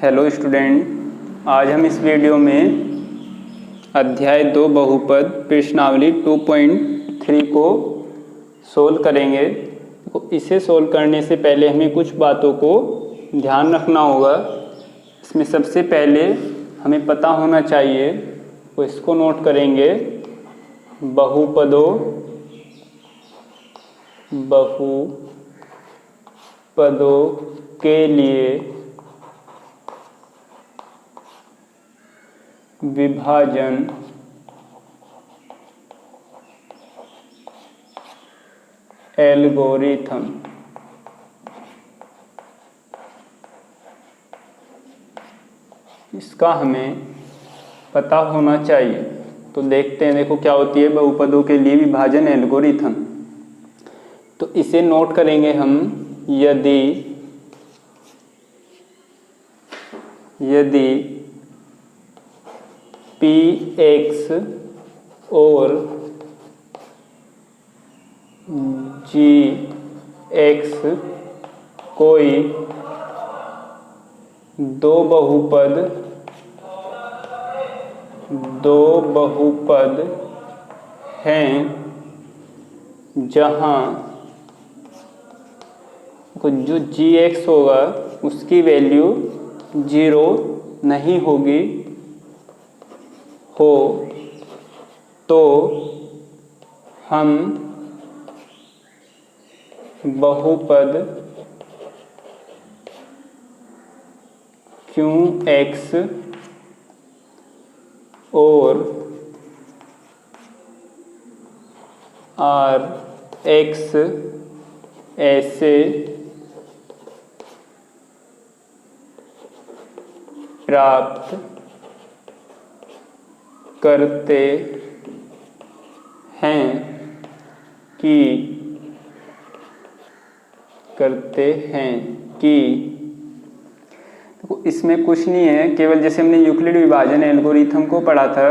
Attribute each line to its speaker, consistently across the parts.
Speaker 1: Hello student, आज हम इस वीडियो में अध्याय 2 बहुपद प्रश्नावली 2.3 को सोल्व करेंगे। तो इसे सोल्व करने से पहले हमें कुछ बातों को ध्यान रखना होगा। इसमें सबसे पहले हमें पता होना चाहिए, तो इसको नोट करेंगे, बहुपदों के लिए विभाजन एल्गोरिथम। इसका हमें पता होना चाहिए। तो देखते हैं, देखो क्या होती है बहुपदों के लिए विभाजन एल्गोरिथम। तो इसे नोट करेंगे हम, यदि Px और Gx कोई दो बहुपद हैं जहां जो Gx होगा उसकी वैल्यू 0 नहीं होगी तो हम बहुपद Qx और Rx ऐसे प्राप्त करते हैं कि तो इसमें कुछ नहीं है, केवल जैसे हमने यूक्लिड विभाजन एल्गोरिथम को पढ़ा था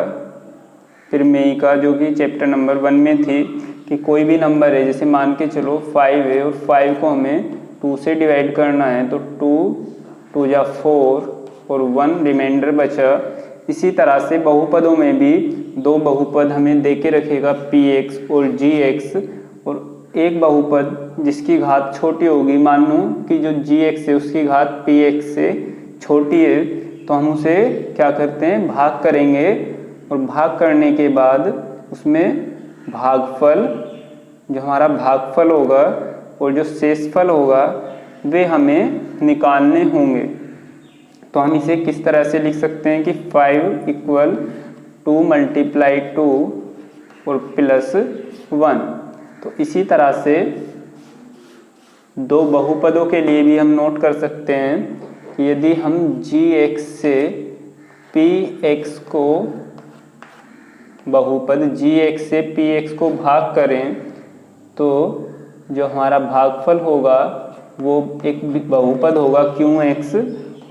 Speaker 1: फिर मई का, जो कि चैप्टर नंबर 1 में थी, कि कोई भी नंबर है, जैसे मान के चलो 5 है और 5 को हमें 2 से डिवाइड करना है, तो 2 जा 4 और 1 रिमाइंडर बचा। इसी तरह से बहुपदों में भी दो बहुपद हमें दे के रखेगा Px और Gx, और एक बहुपद जिसकी घात छोटी होगी, मान लो कि जो Gx है उसकी घात Px से छोटी है, तो हम उसे क्या करते हैं, भाग करेंगे, और भाग करने के बाद उसमें भागफल, जो हमारा भागफल होगा और जो शेषफल होगा वे हमें निकालने होंगे। तो हम इसे किस तरह से लिख सकते हैं कि 5 = 2 × 2 और +1। तो इसी तरह से दो बहुपदों के लिए भी हम नोट कर सकते हैं कि यदि हम Gx से Px को, बहुपद Gx से Px को भाग करें, तो जो हमारा भागफल होगा वो एक बहुपद होगा Qx,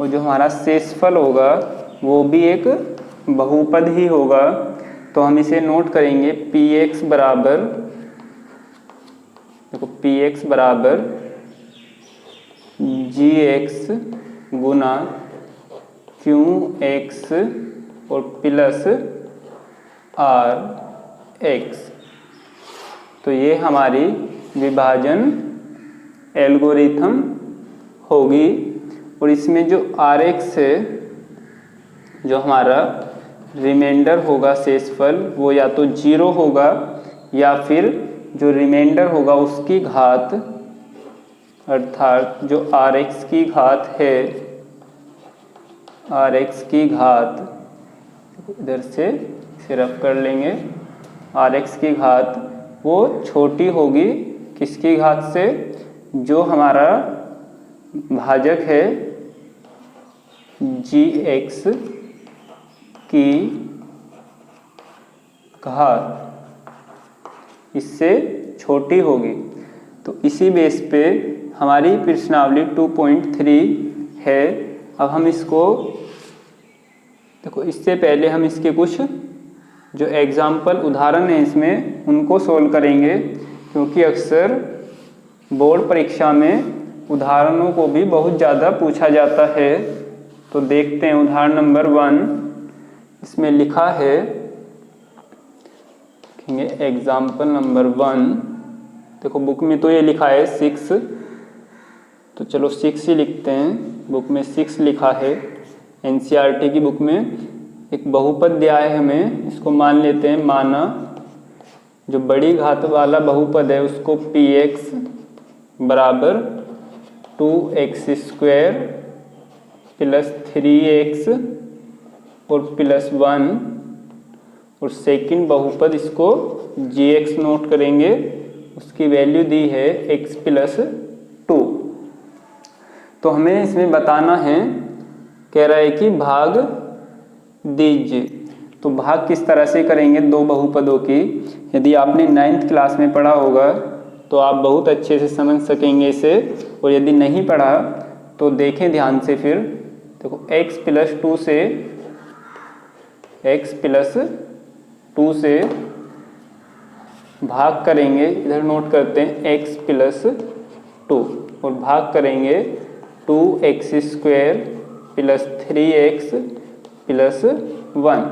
Speaker 1: और जो हमारा शेषफल होगा वो भी एक बहुपद ही होगा। तो हम इसे नोट करेंगे, Px बराबर, देखो Px बराबर Gx गुना Qx और प्लस Rx। तो ये हमारी विभाजन एल्गोरिथम होगी। और इसमें जो Rx है, जो हमारा रिमाइंडर होगा शेषफल, वो या तो 0 होगा या फिर जो रिमाइंडर होगा उसकी घात, अर्थात जो Rx की घात है, Rx की घात, इधर से इसे रफ कर लेंगे, Rx की घात वो छोटी होगी किसकी घात से, जो हमारा भाजक है Gx की घात, इससे छोटी होगी। तो इसी बेस पे हमारी प्रश्नावली 2.3 है। अब हम इसको देखो, इससे पहले हम इसके कुछ जो एग्जाम्पल उदाहरण हैं इसमें उनको सोल्व करेंगे, क्योंकि अक्सर बोर्ड परीक्षा में उदाहरणों को भी बहुत ज़्यादा पूछा जाता है। तो देखते हैं उदाहरण नंबर 1। इसमें लिखा है, एग्जाम्पल नंबर 1। देखो बुक में तो ये लिखा है 6, तो चलो 6 ही लिखते हैं। बुक में 6 लिखा है। एनसीईआरटी की बुक में एक बहुपद दिया है हमें, इसको मान लेते हैं माना। जो बड़ी घात वाला बहुपद है उसको px बराबर 2x² प्लस 3x और प्लस 1, और सेकंड बहुपद इसको gx नोट करेंगे, उसकी वैल्यू दी है x प्लस 2। तो हमें इसमें बताना है, कह रहा है कि भाग दीजिए। तो भाग किस तरह से करेंगे दो बहुपदों की, यदि आपने 9th क्लास में पढ़ा होगा तो आप बहुत अच्छे से समझ सकेंगे इसे, और यदि नहीं पढ़ा तो देखें ध्यान से। फिर देखो x प्लस 2 से भाग करेंगे, इधर नोट करते हैं x प्लस 2, और भाग करेंगे 2x² प्लस 3x प्लस 1।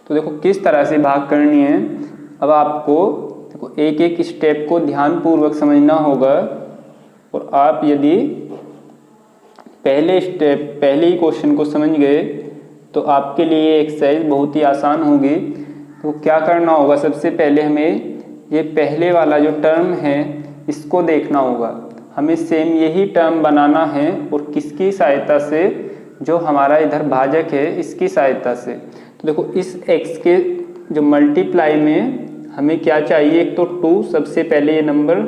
Speaker 1: तो देखो किस तरह से भाग करनी है। अब आपको देखो एक एक स्टेप को ध्यानपूर्वक समझना होगा, और आप यदि पहले ही क्वेश्चन को समझ गए तो आपके लिए ये एक्सरसाइज बहुत ही आसान होगी। तो क्या करना होगा, सबसे पहले हमें ये पहले वाला जो टर्म है इसको देखना होगा। हमें सेम यही टर्म बनाना है, और किसकी सहायता से, जो हमारा इधर भाजक है इसकी सहायता से। तो देखो इस x के जो मल्टीप्लाई में हमें क्या चाहिए, एक तो 2, सबसे पहले ये नंबर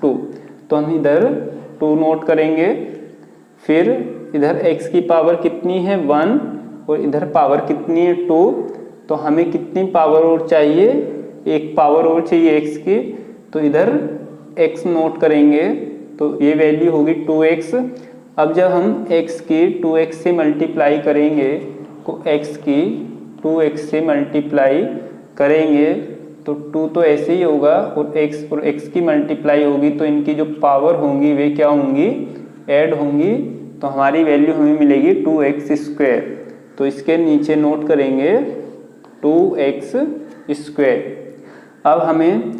Speaker 1: 2, तो हम इधर 2 नोट करेंगे। फिर इधर x की पावर कितनी है 1, और इधर पावर कितनी है 2, तो हमें कितनी पावर और चाहिए, एक पावर और चाहिए x की, तो इधर x नोट करेंगे, तो ये वैल्यू होगी 2x। अब जब हम x की 2x से मल्टीप्लाई करेंगे, तो x की 2x से मल्टीप्लाई करेंगे तो 2 तो ऐसे ही होगा, और x की मल्टीप्लाई होगी तो इनकी जो पावर होंगी वे क्या होंगी, ऐड होंगी, तो हमारी वैल्यू हमें मिलेगी 2x²। तो इसके नीचे नोट करेंगे 2x²। अब हमें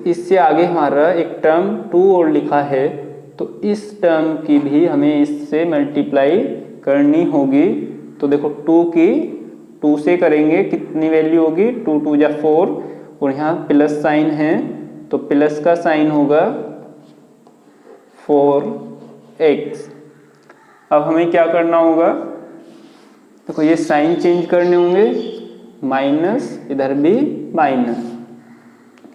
Speaker 1: इससे आगे हमारा एक टर्म 2 और लिखा है, तो इस टर्म की भी हमें इससे मल्टीप्लाई करनी होगी। तो देखो 2 से करेंगे, कितनी वैल्यू होगी, 2 2 जा 4, और यहाँ प्लस साइन है तो प्लस का साइन होगा 4x। अब हमें क्या करना होगा, देखो ये साइन चेंज करने होंगे, माइनस, इधर भी माइनस,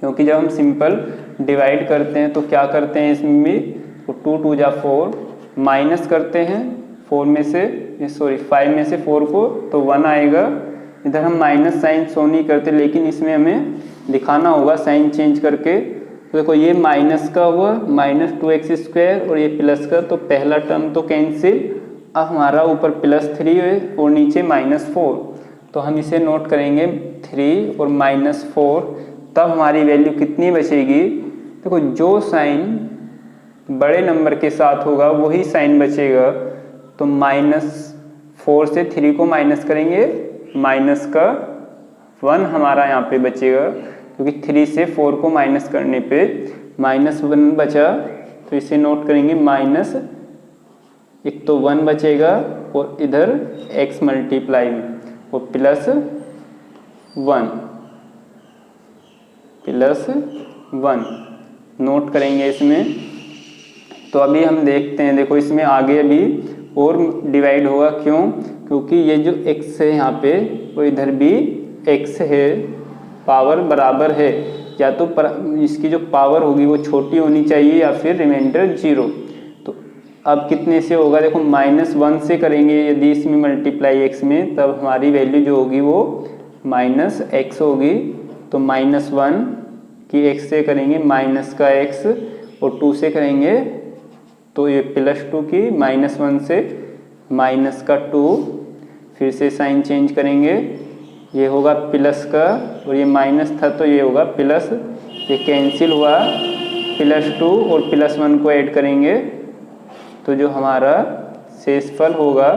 Speaker 1: क्योंकि जब हम सिंपल डिवाइड करते हैं तो क्या करते हैं इसमें भी, तो 2 2 जा 4, माइनस करते हैं 5 में से 4 को, तो 1 आएगा। इधर हम माइनस साइन शो नहीं करते, लेकिन इसमें हमें दिखाना होगा साइन चेंज करके। तो देखो ये माइनस का हुआ, माइनस 2x², और ये प्लस का, तो पहला टर्म तो कैंसिल। अब हमारा ऊपर +3 है और नीचे -4, तो हम इसे नोट करेंगे 3 और -4, तब हमारी वैल्यू कितनी बचेगी। देखो जो साइन बड़े नंबर के साथ होगा वही साइन बचेगा, तो -4 से 3 को माइनस करेंगे, माइनस का 1 हमारा यहाँ पे बचेगा, क्योंकि 3 से 4 को माइनस करने पे -1 बचा, तो इसे नोट करेंगे माइनस, एक तो 1 बचेगा और इधर x मल्टीप्लाई में, और +1 नोट करेंगे इसमें। तो अभी हम देखते हैं, देखो इसमें आगे अभी और डिवाइड होगा, क्यों, क्योंकि ये जो x है यहाँ पे वो इधर भी x है, पावर बराबर है, या तो इसकी जो पावर होगी वो छोटी होनी चाहिए या फिर रिमाइंडर 0। तो अब कितने से होगा, देखो -1 से करेंगे यदि इसमें मल्टीप्लाई x में, तब हमारी वैल्यू जो होगी वो -x होगी। तो -1 की x से करेंगे माइनस का x, और 2 से करेंगे तो ये +2 की, -1 से माइनस का 2, फिर से साइन चेंज करेंगे, ये होगा प्लस का, और ये माइनस था तो ये होगा प्लस, ये कैंसिल हुआ, +2 और +1 को ऐड करेंगे तो जो हमारा शेषफल होगा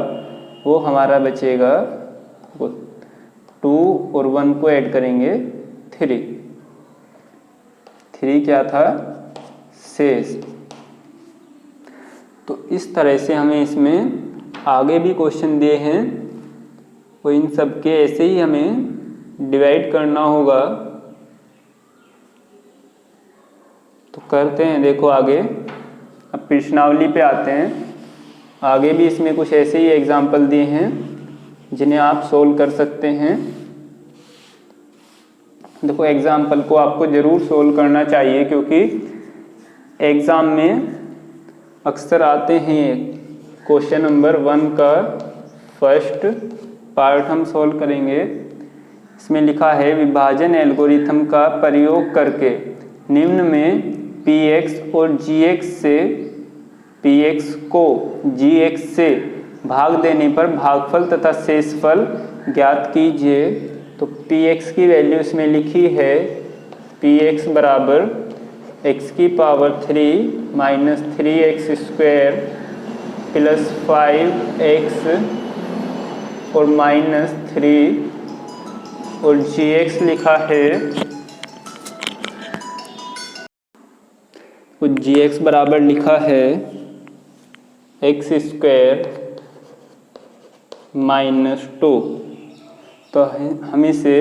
Speaker 1: वो हमारा बचेगा 2 और 1 को ऐड करेंगे 3 क्या था? शेष। तो इस तरह से हमें इसमें आगे भी क्वेश्चन दिए हैं तो इन सब के ऐसे ही हमें डिवाइड करना होगा। तो करते हैं, देखो आगे अब प्रश्नावली पे आते हैं। आगे भी इसमें कुछ ऐसे ही एग्जाम्पल दिए हैं जिन्हें आप सोल्व कर सकते हैं। देखो एग्जाम्पल को आपको ज़रूर सोल्व करना चाहिए क्योंकि एग्ज़ाम में अक्सर आते हैं। क्वेश्चन नंबर 1 का फर्स्ट पार्ट हम सोल्व करेंगे। इसमें लिखा है विभाजन एल्गोरिथम का प्रयोग करके निम्न में px और gx से px को gx से भाग देने पर भागफल तथा शेषफल ज्ञात कीजिए। तो px की वैल्यू इसमें लिखी है px बराबर x की power 3 minus 3x square plus 5x और माइनस 3 और gx लिखा है तो gx बराबर लिखा है x स्क्वायर माइनस 2। तो हम इसे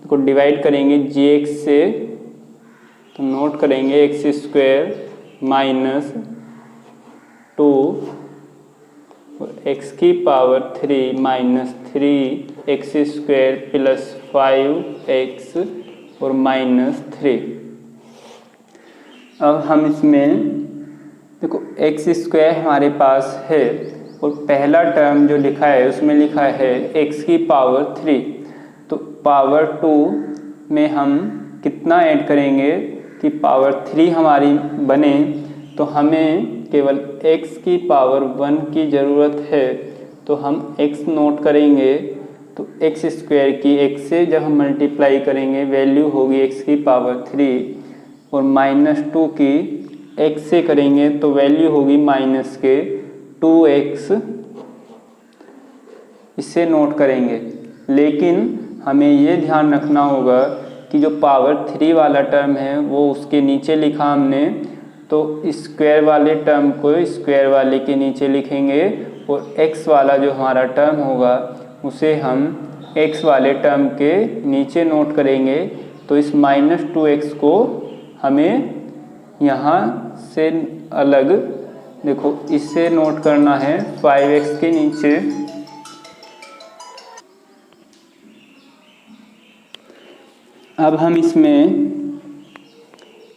Speaker 1: को डिवाइड करेंगे gx से, तो नोट करेंगे x स्क्वायर माइनस 2 और x की power 3 minus 3x square plus 5x और माइनस 3। अब हम इसमें देखो x स्क्वायर हमारे पास है और पहला टर्म जो लिखा है उसमें लिखा है x की पावर 3। तो पावर 2 में हम कितना ऐड करेंगे कि पावर 3 हमारी बने। तो हमें केवल x की पावर 1 की ज़रूरत है। तो हम x नोट करेंगे। तो x स्क्वायर की x से जब हम मल्टीप्लाई करेंगे वैल्यू होगी x की पावर 3 और माइनस 2 की x से करेंगे तो वैल्यू होगी माइनस के 2x। इसे नोट करेंगे, लेकिन हमें ये ध्यान रखना होगा कि जो पावर 3 वाला टर्म है वो उसके नीचे लिखा हमने, तो स्क्वायर वाले टर्म को स्क्वायर वाले के नीचे लिखेंगे और x वाला जो हमारा टर्म होगा उसे हम x वाले टर्म के नीचे नोट करेंगे। तो इस माइनस 2x को हमें यहाँ से अलग देखो इससे नोट करना है 5x के नीचे। अब हम इसमें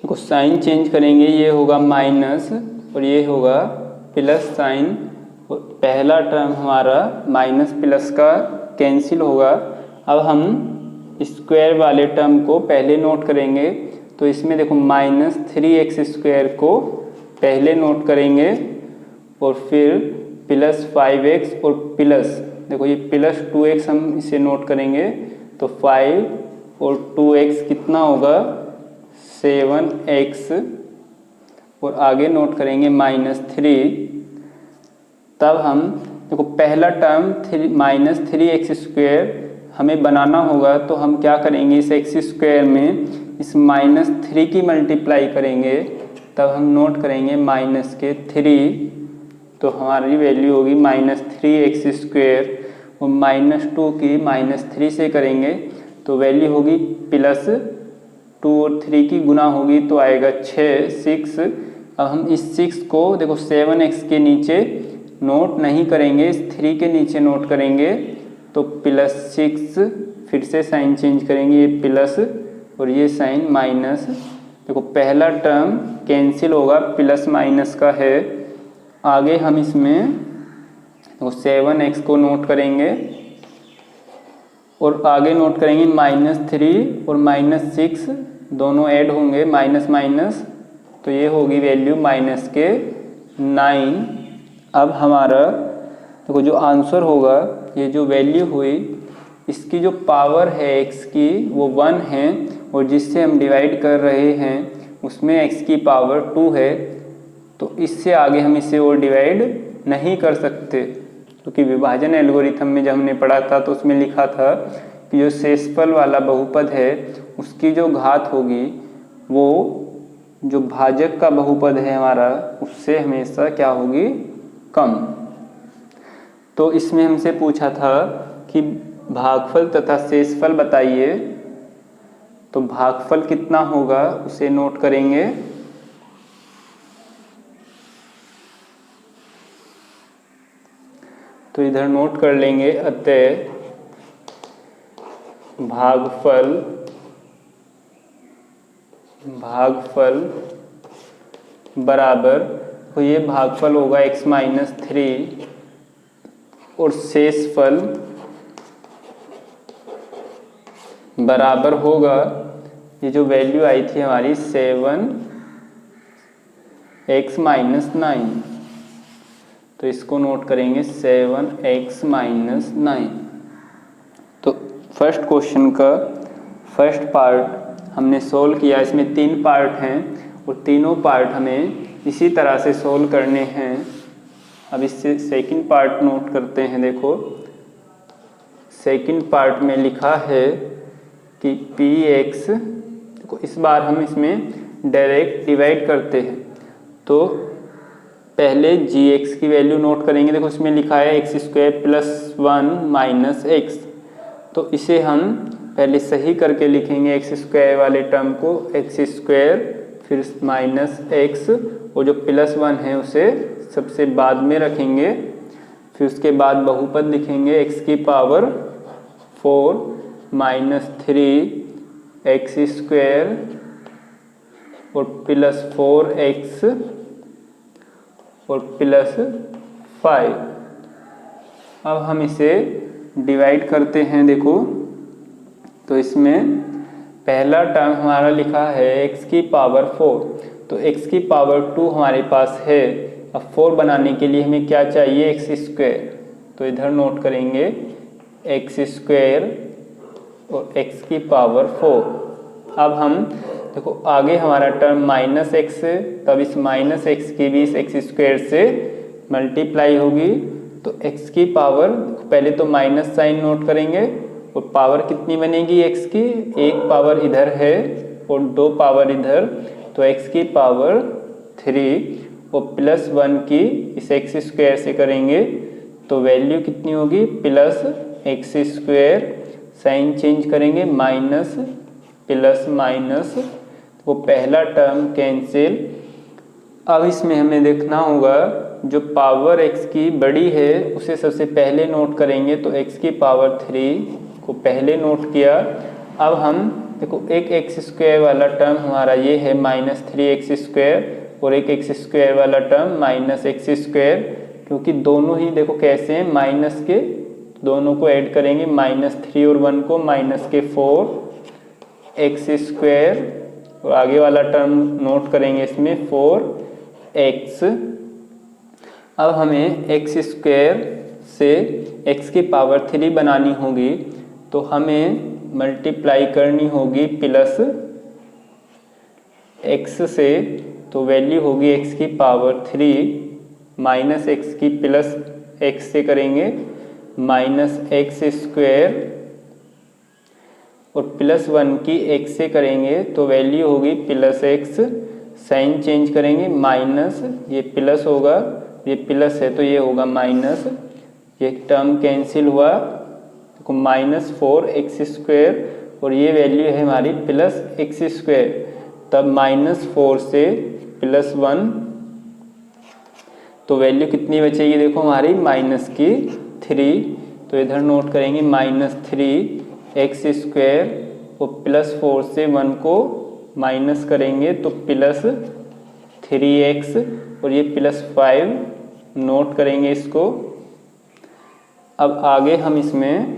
Speaker 1: देखो साइन चेंज करेंगे, ये होगा माइनस और ये होगा प्लस साइन। और पहला टर्म हमारा माइनस प्लस का कैंसिल होगा। अब हम स्क्वायर वाले टर्म को पहले नोट करेंगे। तो इसमें देखो माइनस 3x स्क्वायर को पहले नोट करेंगे और फिर प्लस 5x और प्लस देखो ये प्लस 2x हम इसे नोट करेंगे। तो 5 और 2x कितना होगा 7x और आगे नोट करेंगे माइनस 3। तब हम देखो पहला टर्म माइनस 3x स्क्वायर हमें बनाना होगा। तो हम क्या करेंगे इस x स्क्वायर में इस माइनस 3 की मल्टीप्लाई करेंगे। तब हम नोट करेंगे माइनस के 3। तो हमारी वैल्यू होगी माइनस 3x स्क्वायर और माइनस 2 की माइनस 3 से करेंगे तो वैल्यू होगी प्लस 2 और 3 की गुना होगी तो आएगा 6। अब हम इस 6 को देखो 7x के नीचे नोट नहीं करेंगे, इस 3 के नीचे नोट करेंगे। तो प्लस 6 फिर से साइन चेंज करेंगे, ये प्लस और ये साइन माइनस। देखो पहला टर्म कैंसिल होगा, प्लस माइनस का है। आगे हम इसमें तो 7x को नोट करेंगे और आगे नोट करेंगे माइनस 3 और माइनस 6 दोनों ऐड होंगे माइनस माइनस। तो ये होगी वैल्यू माइनस के 9। अब हमारा देखो जो आंसर होगा, ये जो वैल्यू हुई इसकी जो पावर है x की वो 1 है और जिससे हम डिवाइड कर रहे हैं उसमें x की पावर 2 है। तो इससे आगे हम इसे और डिवाइड नहीं कर सकते, क्योंकि विभाजन एल्गोरिथम में जब हमने पढ़ा था तो उसमें लिखा था कि जो शेषफल वाला बहुपद है उसकी जो घात होगी वो जो भाजक का बहुपद है हमारा उससे हमेशा क्या होगी, कम। तो इसमें हमसे पूछा था कि भागफल तथा शेषफल बताइए, तो भागफल कितना होगा उसे नोट करेंगे। तो इधर नोट कर लेंगे, अतः भागफल बराबर, तो ये भागफल होगा x-3 और शेषफल बराबर होगा, ये जो वैल्यू आई थी हमारी 7x-9, तो इसको नोट करेंगे 7x-9। तो फर्स्ट क्वेश्चन का फर्स्ट पार्ट हमने सोल्व किया। इसमें 3 पार्ट हैं और तीनों पार्ट हमें इसी तरह से सोल्व करने हैं। अब इससे सेकंड पार्ट नोट करते हैं। देखो सेकंड पार्ट में लिखा है कि px, देखो इस बार हम इसमें डायरेक्ट डिवाइड करते हैं, तो पहले gx की वैल्यू नोट करेंगे। देखो इसमें लिखा है x² + 1 - x, तो इसे हम पहले सही करके लिखेंगे x² वाले टर्म को, x² फिर -x और जो +1 है उसे सबसे बाद में रखेंगे। फिर उसके बाद बहुपद लिखेंगे x⁴ -3x² और +4x और +5। अब हम इसे डिवाइड करते हैं। देखो तो इसमें पहला टर्म हमारा लिखा है x⁴, तो x⁴ हमारे पास है। अब 4 बनाने के लिए हमें क्या चाहिए, x², तो इधर नोट करेंगे x² और x⁴। अब हम देखो आगे हमारा टर्म -x है, तब इस -x की भी इस x² से मल्टीप्लाई होगी, तो x⁴, पहले तो माइनस साइन नोट करेंगे और पावर कितनी बनेगी x की, 1 पावर इधर है और 2 पावर इधर, तो x⁴ 3 और +1 की इस x² से करेंगे तो वैल्यू कितनी होगी, +x², साइन चेंज करेंगे माइनस प्लस माइनस, वो पहला टर्म कैंसिल। अब इसमें हमें देखना होगा जो पावर x की बड़ी है उसे सबसे पहले नोट करेंगे, तो x⁴ को पहले नोट किया। अब हम देखो एक x² वाला टर्म हमारा ये है -3x² और एक x² वाला टर्म -x², क्योंकि दोनों ही देखो कैसे हैं माइनस के, दोनों को ऐड करेंगे -3 और 1 को -4x², और आगे वाला टर्म नोट करेंगे इसमें 4x। अब हमें x² से x⁴ बनानी होगी, तो हमें मल्टीप्लाई करनी होगी प्लस x से, तो वैल्यू होगी x⁴ माइनस x की प्लस x से करेंगे -x² और +1 की x से करेंगे तो वैल्यू होगी +x, साइन चेंज करेंगे माइनस, ये प्लस होगा, ये प्लस है तो ये होगा माइनस, ये टर्म कैंसिल हुआ, देखो -4x² और ये वैल्यू है हमारी +x², तब -4 से +1, तो वैल्यू कितनी बचेगी, देखो हमारी -3, तो इधर नोट करेंगे -3x² और +4 से 1 को माइनस करेंगे तो +3x और ये +5 नोट करेंगे इसको। अब आगे हम इसमें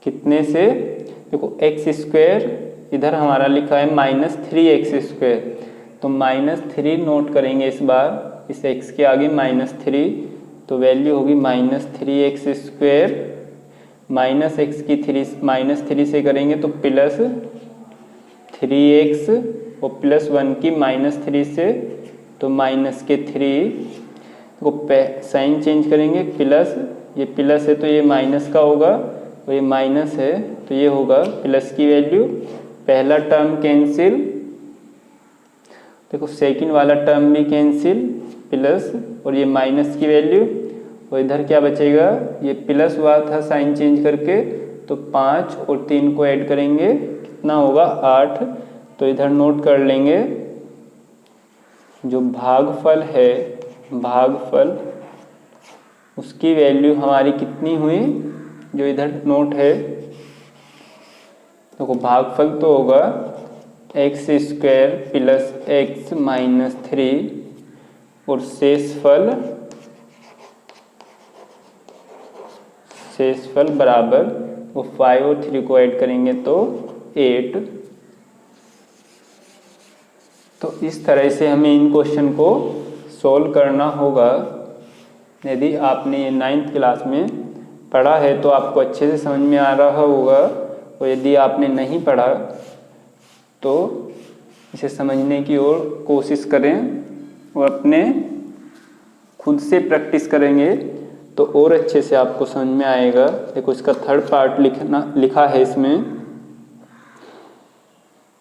Speaker 1: कितने से, देखो x² इधर हमारा लिखा है -3x², तो -3 नोट करेंगे इस बार, इस x के आगे -3, तो वैल्यू होगी -3x², -3 से करेंगे तो +3x और +1 की -3 से, तो -3, साइन चेंज करेंगे, प्लस, ये प्लस है तो ये माइनस का होगा, और ये माइनस है तो ये होगा प्लस की वैल्यू। पहला टर्म कैंसिल, देखो सेकंड वाला टर्म भी कैंसिल, प्लस और ये माइनस की वैल्यू, और इधर क्या बचेगा, ये प्लस हुआ था साइन चेंज करके, तो 5 और 3 को ऐड करेंगे कितना होगा 8। तो इधर नोट कर लेंगे जो भागफल है, भागफल उसकी वैल्यू हमारी कितनी हुई, जो इधर नोट है, देखो भागफल तो होगा x² प्लस x माइनस 3, और शेषफल बराबर, वो 5 और 3 को ऐड करेंगे तो 8। तो इस तरह से हमें इन क्वेश्चन को सॉल्व करना होगा। यदि आपने ये 9th क्लास में पढ़ा है तो आपको अच्छे से समझ में आ रहा होगा, और यदि आपने नहीं पढ़ा तो इसे समझने की ओर कोशिश करें, और अपने खुद से प्रैक्टिस करेंगे तो और अच्छे से आपको समझ में आएगा। देखो इसका थर्ड पार्ट लिखा है इसमें,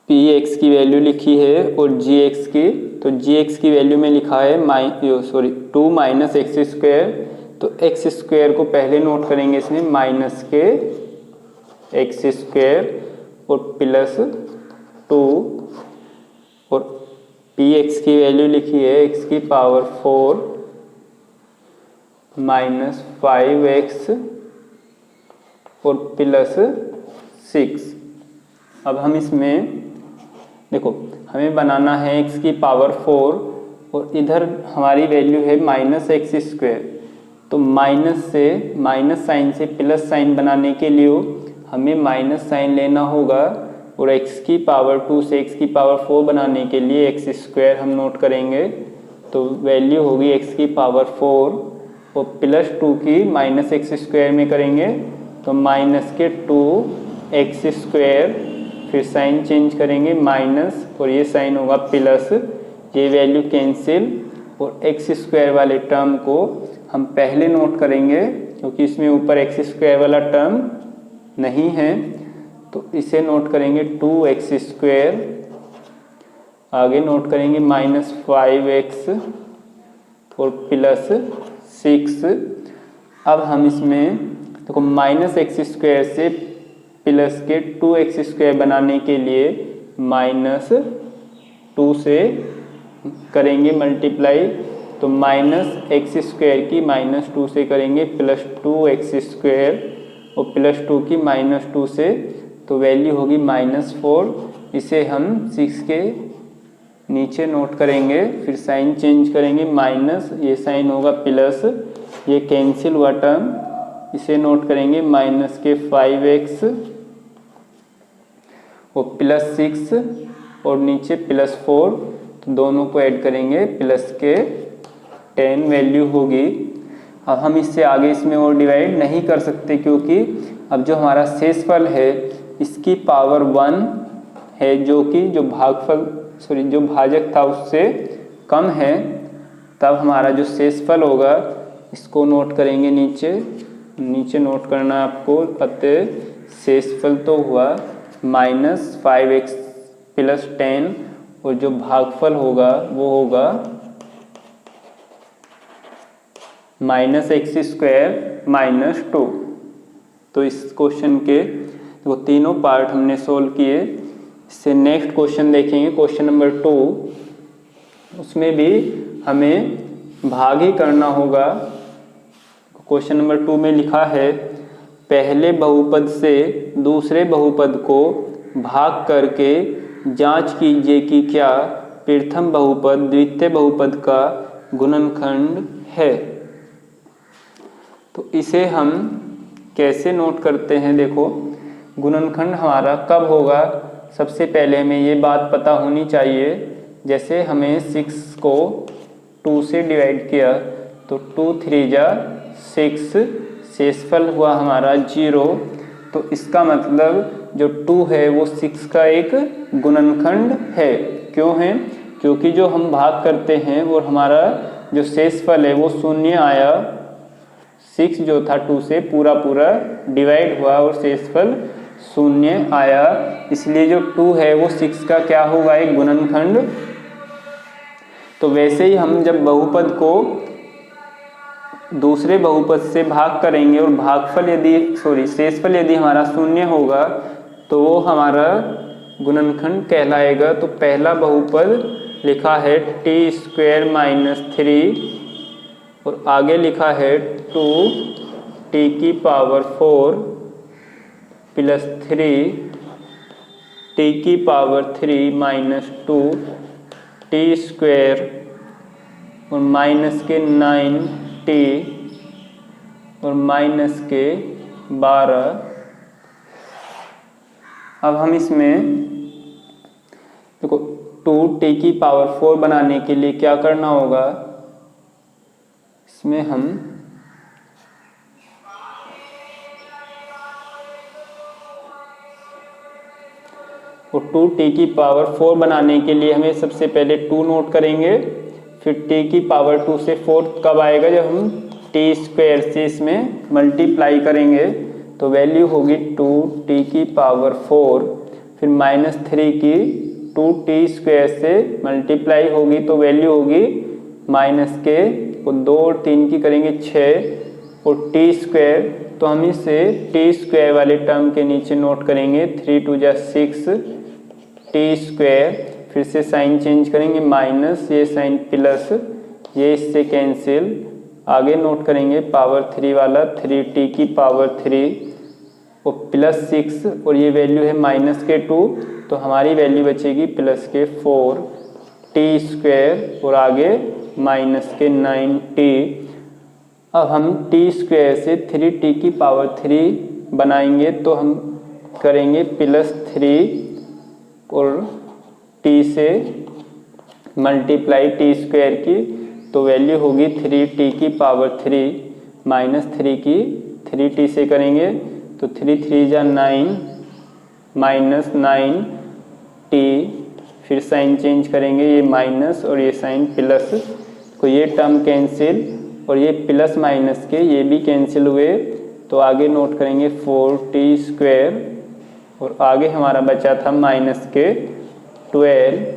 Speaker 1: px की वैल्यू लिखी है और gx की, तो gx की वैल्यू में लिखा है 2 माइनस x², तो x² को पहले नोट करेंगे इसमें माइनस के x² और प्लस 2, और px की वैल्यू लिखी है x की पावर 4 माइनस 5x और प्लस 6। अब हम इसमें देखो हमें बनाना है x की पावर 4, और इधर हमारी वैल्यू है माइनस x², तो माइनस से माइनस साइन से प्लस साइन बनाने के लिए हमें माइनस साइन लेना होगा, और x की पावर 2 से x की पावर 4 बनाने के लिए x² हम नोट करेंगे, तो वैल्यू होगी x की पावर 4, और प्लस 2 की माइनस x² में करेंगे तो माइनस के 2x², फिर साइन चेंज करेंगे माइनस, और ये साइन होगा प्लस, ये वैल्यू कैंसिल, और x² वाले टर्म को हम पहले नोट करेंगे क्योंकि इसमें ऊपर x² वाला टर्म नहीं है, तो इसे नोट करेंगे 2x², आगे नोट करेंगे माइनस 5x और प्लस 6। अब हम इसमें देखो माइनस x² से प्लस के 2x² बनाने के लिए माइनस 2 से करेंगे मल्टीप्लाई, तो माइनस x² की माइनस 2 से करेंगे प्लस 2x² और प्लस 2 की माइनस 2 से, तो वैल्यू होगी माइनस 4। इसे हम 6 के नीचे नोट करेंगे, फिर साइन चेंज करेंगे माइनस, ये साइन होगा प्लस, ये कैंसिल हुआ टर्म, इसे नोट करेंगे माइनस के 5x और प्लस 6 और नीचे प्लस 4, तो दोनों को ऐड करेंगे प्लस के 10 वैल्यू होगी। अब हम इससे आगे इसमें और डिवाइड नहीं कर सकते क्योंकि अब जो हमारा शेषफल है इसकी पावर 1 है, जो कि जो भाजक था उससे कम है, तब हमारा जो शेषफल होगा इसको नोट करेंगे नीचे नोट करना आपको। अतः शेषफल तो हुआ माइनस 5x प्लस 10, और जो भागफल होगा वो होगा माइनस x² माइनस 2। तो इस क्वेश्चन के वो तीनों पार्ट हमने सोल्व किए। इससे नेक्स्ट क्वेश्चन देखेंगे, क्वेश्चन नंबर 2, उसमें भी हमें भाग ही करना होगा। क्वेश्चन नंबर 2 में लिखा है पहले बहुपद से दूसरे बहुपद को भाग करके जांच कीजिए कि क्या प्रथम बहुपद द्वितीय बहुपद का गुणनखंड है। तो इसे हम कैसे नोट करते हैं, देखो गुणनखंड हमारा कब होगा, सबसे पहले हमें ये बात पता होनी चाहिए। जैसे हमें 6 को 2 से डिवाइड किया तो 2 3 जा 6, शेषफल हुआ हमारा 0, तो इसका मतलब जो 2 है वो 6 का एक गुणनखंड है। क्यों है? क्योंकि जो हम भाग करते हैं वो हमारा जो शेषफल है वो शून्य आया, 6 जो था 2 से पूरा डिवाइड हुआ और शेषफल शून्य आया, इसलिए जो 2 है वो 6 का क्या होगा, एक गुणनखंड। तो वैसे ही हम जब बहुपद को दूसरे बहुपद से भाग करेंगे और भागफल यदि शेषफल यदि हमारा शून्य होगा तो वो हमारा गुणनखंड कहलाएगा। तो पहला बहुपद लिखा है t² - 3 और आगे लिखा है 2t⁴ + 3t⁴ - 2t² और -9t और -12। अब हम इसमें देखो 2t⁴ बनाने के लिए क्या करना होगा, इसमें हम तो 2t⁴ बनाने के लिए हमें सबसे पहले 2 नोट करेंगे, फिर t⁴ से 4 कब आएगा, जब हम t² से इसमें मल्टीप्लाई करेंगे तो वैल्यू होगी 2t⁴, फिर -3 की 2t² से मल्टीप्लाई होगी तो वैल्यू होगी -के, और 2 और 3 की करेंगे 6 और t², तो हम इसे t² वाले टर्म के नीचे नोट करेंगे 3 × 2 = 6 t², फिर से साइन चेंज करेंगे माइनस, ये साइन प्लस, ये इससे कैंसिल, आगे नोट करेंगे पावर 3 वाला 3t⁴ और +6 और ये वैल्यू है -2, तो हमारी वैल्यू बचेगी +4 t² और आगे -9t। अब हम t² से 3t⁴ बनाएंगे तो हम करेंगे +3 और t से मल्टीप्लाई t² की, तो वैल्यू होगी 3t⁴ -3 की 3t से करेंगे तो 3 3 = 9 -9t, फिर साइन चेंज करेंगे, ये माइनस और ये साइन प्लस, तो ये टर्म कैंसिल और ये प्लस माइनस के ये भी कैंसिल हुए, तो आगे नोट करेंगे 4t² और आगे हमारा बचा था -12,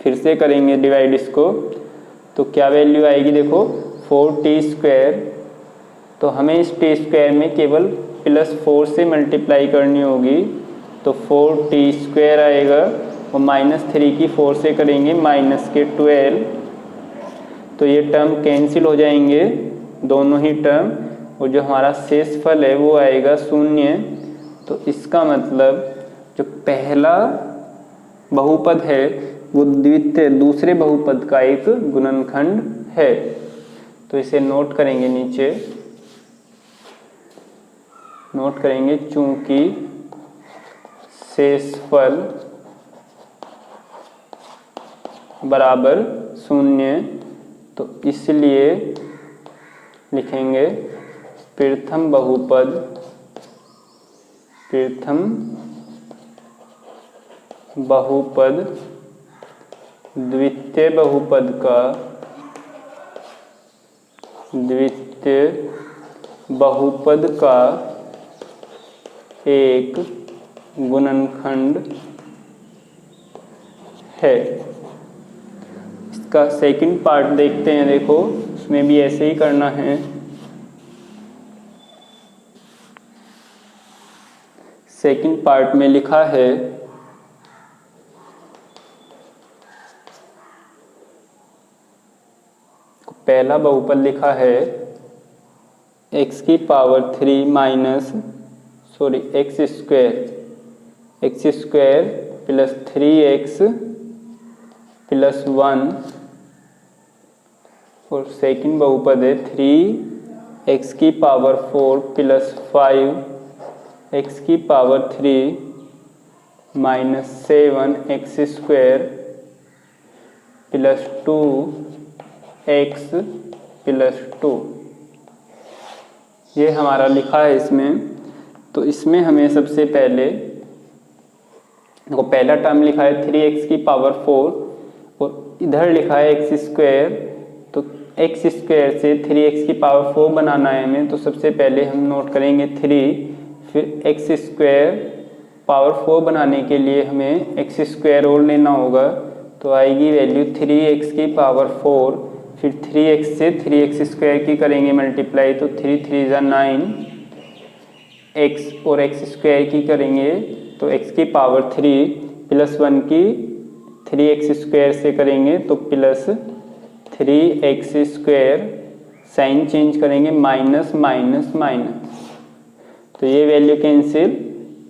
Speaker 1: फिर से करेंगे डिवाइड इसको, तो क्या वैल्यू आएगी देखो 4t², तो हमें इस t² में केवल +4 से मल्टीप्लाई करनी होगी, तो 4t² आएगा और -3 की 4 से करेंगे -12, तो ये टर्म कैंसिल हो जाएंगे दोनों ही टर्म, और जो हमारा शेषफल है वो आएगा 0। तो इसका मतलब जो पहला बहुपद है वो दूसरे बहुपद का एक गुणनखंड है। तो इसे नोट करेंगे, नीचे नोट करेंगे, चूंकि शेषफल बराबर 0 तो इसलिए लिखेंगे प्रथम बहुपद द्वितीय बहुपद का एक गुणनखंड है। इसका सेकंड पार्ट देखते हैं, देखो उसमें भी ऐसे ही करना है। सेकंड पार्ट में लिखा है पहला बहुपद लिखा है x³ + 3x + 1 और सेकंड बहुपद है 3x⁴ + 5x⁴ -7x² + 2x + 2, ये हमारा लिखा है इसमें। तो इसमें हमें सबसे पहले देखो पहला टर्म लिखा है 3x⁴ और इधर लिखा है एक्स स्क्वायर, तो एक्स स्क्वायर से 3x की पावर 4 बनाना है हमें। तो सबसे पहले हम नोट करेंगे 3, फिर एक्स स्क्वायर पावर 4 बनाने के लिए हमें एक्स स्क्वायर और लेना होगा, तो आएगी वैल्यू 3x की पावर 4। फिर 3x से 3x स्क्वायर की करेंगे मल्टीप्लाई, तो 3 3 ज़ा 9, x और x स्क्वायर की करेंगे तो x की पावर 3 प्लस 1 की 3x स्क्वायर से करेंगे तो plus 3x square, sign change करेंगे माइनस माइनस माइनस, तो ये वैल्यू कैंसिल,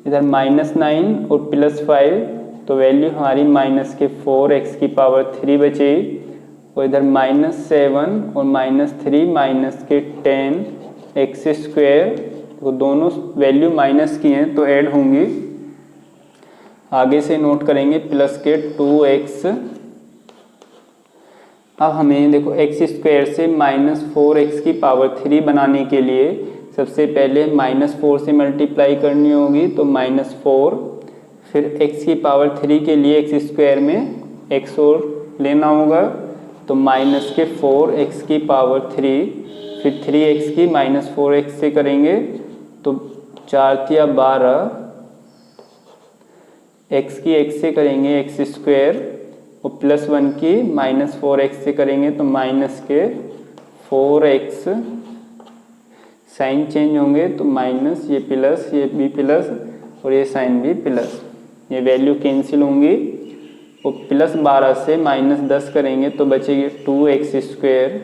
Speaker 1: इधर -9 और +5, तो वैल्यू हमारी माइनस के 4x की पावर 3 बची, और इधर -7 और -3 माइनस के 10x स्क्वायर, वो दोनों वैल्यू माइनस की हैं तो ऐड होंगी। आगे से नोट करेंगे प्लस के 2x। अब हमें देखो एक्स स्क्वायर से -4x की पावर 3 बनाने के लिए सबसे पहले -4 से मल्टीप्लाई करनी होगी, तो -4, फिर x की पावर 3 के लिए एक्स स्क्वायर में x और लेना होगा, तो माइनस के 4x की पावर 3, फिर 3x की -4x से करेंगे तो 4 तिया 12, x की x से करेंगे x स्क्वायर, और +1 की -4x से करेंगे तो माइनस के 4x, साइन चेंज होंगे तो माइनस, ये प्लस, ये भी प्लस और ये साइन भी प्लस, ये वैल्यू कैंसिल होंगी, और +12 से -10 करेंगे तो बचेगी 2x स्क्वायर,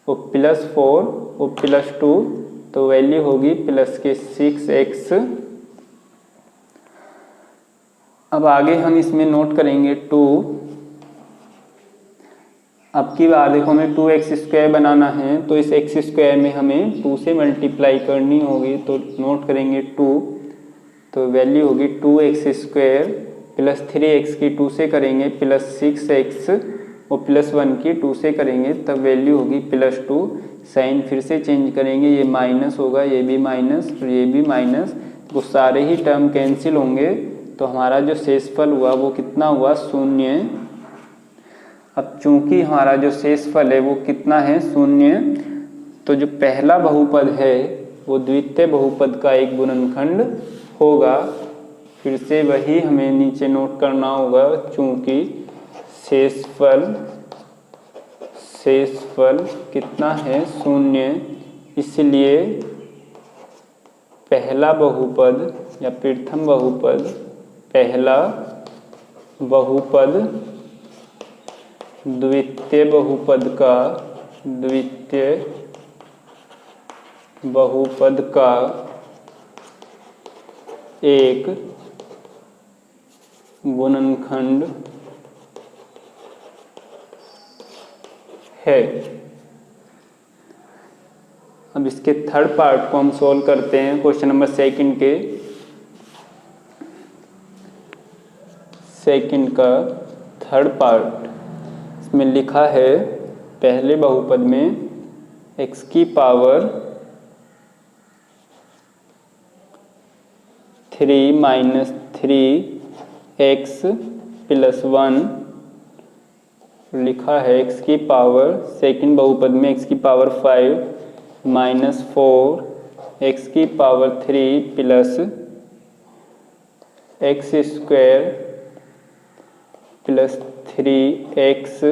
Speaker 1: और +4 और +2, तो वैल्यू होगी प्लस के 6x। अब आगे हम इसमें नोट करेंगे 2। अब की बार देखो हमें 2x स्क्वायर बनाना है, तो इस x स्क्वायर में हमें 2 से मल्टीप्लाई करनी होगी, तो नोट करेंगे 2, तो वैल्यू होगी 2x स्क्वायर प्लस 3x की 2 से करेंगे प्लस 6x, और +1 की 2 से करेंगे तब वैल्यू होगी +2, साइन फिर से चेंज करेंगे, ये माइनस होगा, ये भी माइनस और ये भी माइनस, वो सारे ही टर्म कैंसिल होंगे, तो हमारा जो शेषफल हुआ वो कितना हुआ, 0। अब चूंकि हमारा जो शेषफल है वो कितना है, 0, तो जो पहला बहुपद है वो द्वितीय बहुपद का एक गुणनखंड होगा। फिर से वही हमें नीचे नोट करना होगा, चूंकि शेषफल कितना है, 0, इसलिए पहला बहुपद या प्रथम बहुपद, पहला बहुपद द्वितीय बहुपद का एक गुणनखंड है। अब इसके थर्ड पार्ट को हम सॉल्व करते हैं क्वेश्चन नंबर सेकंड का थर्ड पार्ट। इसमें लिखा है पहले बहुपद में x की पावर 3 माइनस 3x प्लस 1 लिखा है, x की पावर सेकंड बहुपद में x की पावर 5 माइनस 4 x की power 3 plus x square plus 3x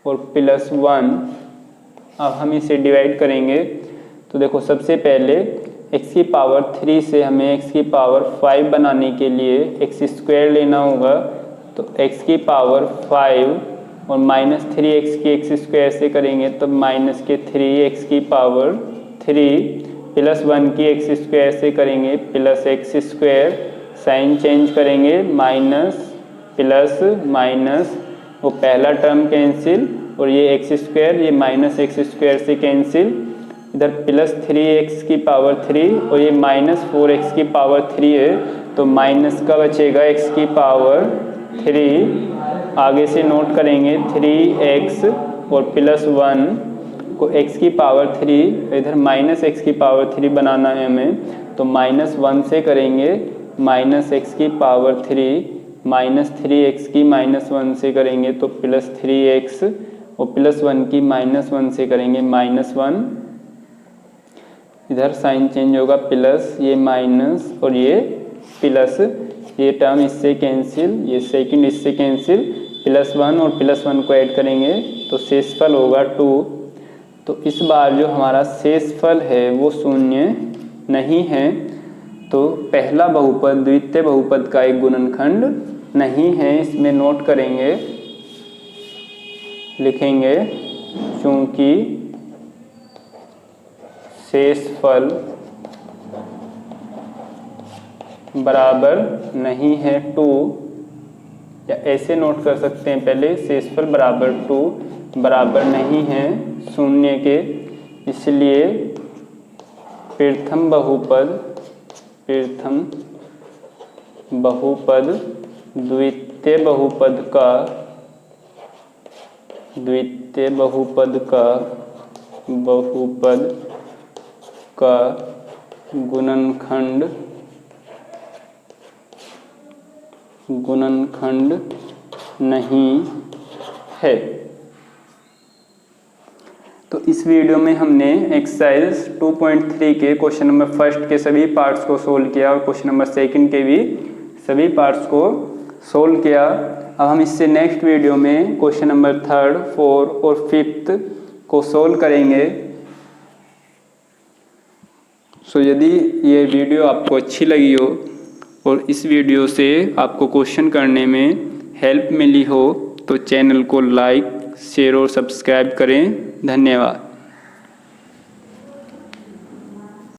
Speaker 1: और प्लस 1। अब हम इसे डिवाइड करेंगे, तो देखो सबसे पहले x की पावर 3 से हमें x की पावर 5 बनाने के लिए x स्क्वायर लेना होगा, तो x की पावर 5 और माइनस 3x की x स्क्वायर से करेंगे तो माइनस के 3x की पावर 3 प्लस 1 की x स्क्वायर से करेंगे plus x square, sign change करेंगे माइनस प्लस माइनस, वो पहला टर्म कैंसिल और ये x स्क्वायर, ये माइनस x स्क्वायर से कैंसिल, इधर प्लस 3x की पावर 3 और ये माइनस 4x की पावर 3 है, तो माइनस का बचेगा x की पावर 3। आगे से नोट करेंगे 3x और प्लस 1 को x की पावर 3, इधर माइनस x की पावर 3 बनाना है हमें, तो -1 से करेंगे माइनस x की पावर 3 -3x की -1 से करेंगे तो +3x, और +1 की -1 से करेंगे -1। इधर साइन चेंज होगा, प्लस ये माइनस और ये प्लस, ये टर्म इससे कैंसिल, ये सेकंड इससे कैंसिल, +1 और +1 को ऐड करेंगे तो शेषफल होगा 2। तो इस बार जो हमारा शेषफल है वो शून्य नहीं है, तो पहला बहुपद द्वितीय बहुपद का एक गुणनखंड नहीं है। इसमें नोट करेंगे, लिखेंगे चूंकि शेषफल बराबर नहीं है 2, या ऐसे नोट कर सकते हैं पहले, शेषफल बराबर 2 बराबर नहीं है शून्य के, इसलिए प्रथम बहुपद द्वितीय बहुपद का गुणनखंड नहीं है। तो इस वीडियो में हमने एक्सरसाइज 2.3 के क्वेश्चन नंबर फर्स्ट के सभी पार्ट्स को सोल्व किया और क्वेश्चन नंबर सेकंड के भी सभी पार्ट्स को सोल्व किया। अब हम इससे नेक्स्ट वीडियो में क्वेश्चन नंबर 3, 4 और 5 को सोल्व करेंगे। सो यदि ये वीडियो आपको अच्छी लगी हो और इस वीडियो से आपको क्वेश्चन करने में हेल्प मिली हो तो चैनल को लाइक, शेयर और सब्सक्राइब करें। धन्यवाद।